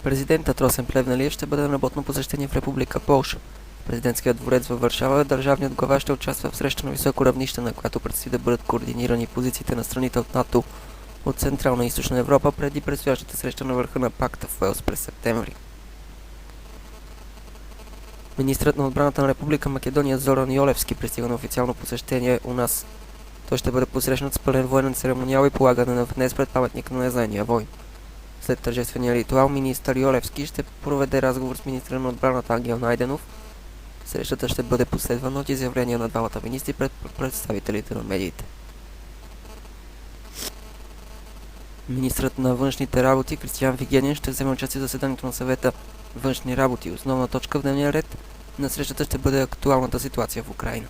Президентът Росен Плевнелиев ще бъде на работно посещение в Република Полша. Президентският дворец във Варшава, държавният глава ще участва в среща на високо равнище, на която предстои да бъдат координирани позициите на страните от НАТО от Централна и Източна Европа преди предстоящата среща на върха на пакта в Уелс през септември. Министрът на отбраната на Република Македония Зоран Йолевски пристига на официално посещение у нас. Той ще бъде посрещнат с пълен военен церемониал и полагане на венец пред паметника на незайния войн. След тържествения ритуал, министър Йолевски ще проведе разговор с министра на отбраната Ангел Найденов. Срещата ще бъде последвана от изявления на двамата министри пред представителите на медиите. Министрът на външните работи Кристиан Вигенин ще вземе участие в заседанието на съвета външни работи. Основна точка в дневния ред на срещата ще бъде актуалната ситуация в Украйна.